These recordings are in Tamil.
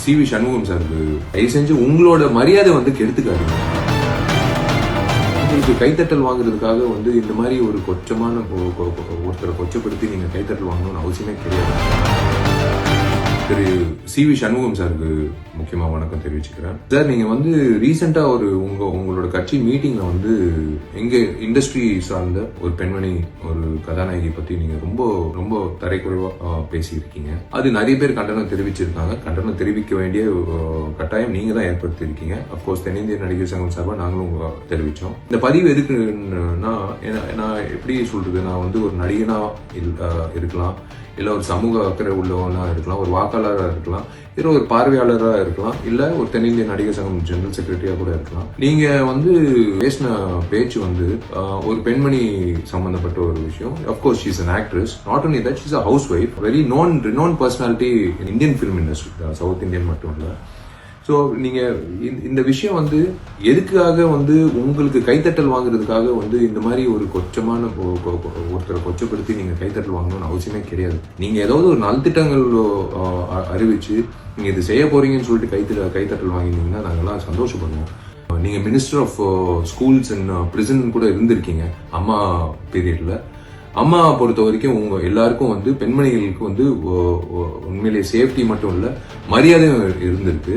சி.வி. சண்முகம் சாருக்கு தயவு செஞ்சு உங்களோட மரியாதை வந்து கெடுத்துக்காதீங்க. உங்களுக்கு கைத்தட்டல் வாங்குறதுக்காக வந்து இந்த மாதிரி ஒரு கொச்சமான ஒருத்தரை கொச்சப்படுத்தி நீங்க கைத்தட்டல் வாங்கணும்னு அவசியமே கிடையாது. திரு சி.வி. சண்முகம் சாருக்கு முக்கியமா வணக்கம் தெரிவிச்சுக்கிறேன். சார், நீங்க வந்து ரீசெண்டா உங்களோட கட்சி மீட்டிங்ல வந்து எங்க இண்டஸ்ட்ரி சார்ந்த ஒரு பெண்மணி ஒரு கதாநாயகி பத்தி நீங்க ரொம்ப ரொம்ப தரைக்குறைவா பேசியிருக்கீங்க. அது நிறைய பேர் கண்டனம் தெரிவிச்சிருக்காங்க. கண்டனம் தெரிவிக்க வேண்டிய கட்டாயம் நீங்க தான் ஏற்படுத்தியிருக்கீங்க. அப்கோர்ஸ் தென்னிந்திய நடிகர் சங்கம் சார்பா நாங்களும் தெரிவிச்சோம். இந்த பதிவு எதுக்குன்னா, நான் எப்படி சொல்றது, நான் வந்து ஒரு நடிகனா இருக்கலாம், இல்ல ஒரு சமூக அக்கறை உள்ளவனா இருக்கலாம், ஒரு வாக்காளராக இருக்கலாம், இல்ல ஒரு பார்வையாளராக இருக்கலாம், இல்ல ஒரு தென்னிந்திய நடிகர் சங்கம் ஜெனரல் செக்ரட்டரியா கூட இருக்கலாம். நீங்க வந்து பேசின பேச்சு வந்து ஒரு பெண்மணி சம்பந்தப்பட்ட ஒரு விஷயம். Of course she is an actress. Not only that, she is a housewife, very renowned personality in Indian film industry, south Indian மட்டும் இல்ல. ஸோ நீங்க இந்த விஷயம் வந்து எதுக்காக வந்து உங்களுக்கு கைத்தட்டல் வாங்குறதுக்காக வந்து இந்த மாதிரி ஒரு கொச்சமான ஒருத்தரை கொச்சப்படுத்தி நீங்க கைத்தட்டல் வாங்கணும்னு அவசியமே கிடையாது. நீங்க ஏதாவது ஒரு நல்திட்டங்கள் அறிவிச்சு நீங்க இது செய்ய போறீங்கன்னு சொல்லிட்டு கைத்தட்டல் வாங்கினீங்கன்னா நாங்கெல்லாம் சந்தோஷப்படுவோம். நீங்க minister of schools and prison கூட இருந்திருக்கீங்க அம்மா பீரியட்ல. அம்மா பொறுத்த வரைக்கும் உங்க எல்லாருக்கும் வந்து பெண்மணிகளுக்கு வந்து உண்மையிலேயே சேஃப்டி மட்டும் இல்ல, மரியாதையும் இருந்திருக்கு.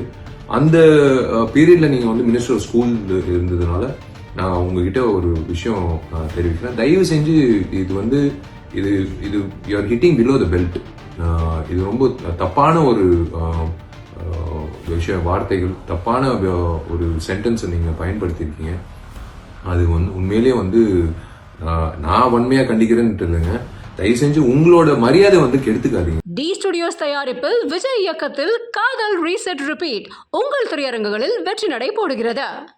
அந்த பீரியட்ல நீங்க வந்து மினிஸ்டர் ஆஃப் ஸ்கூல் இருந்ததுனால நான் உங்ககிட்ட ஒரு விஷயம் தெரிவிக்கிறேன். தயவு செஞ்சு இது வந்து இது you are hitting below the belt. இது ரொம்ப தப்பான ஒரு விஷயம், வார்த்தைகள், தப்பான ஒரு சென்டென்ஸை நீங்க பயன்படுத்தியிருக்கீங்க. அது வந்து உண்மையிலேயே வந்து நான் வன்மையா கண்டிக்கிறேன்னு இல்லைங்க. தயவு செஞ்சு உங்களோட மரியாதை வந்து கெடுத்துக்காதீங்க. டி ஸ்டுடியோஸ் தயாரிப்பில் விஜய் இயக்கத்தில் காதல் ரீசெட் ரிப்பீட் உங்கள் திரையரங்குகளில் வெற்றி நடை போடுகிறது.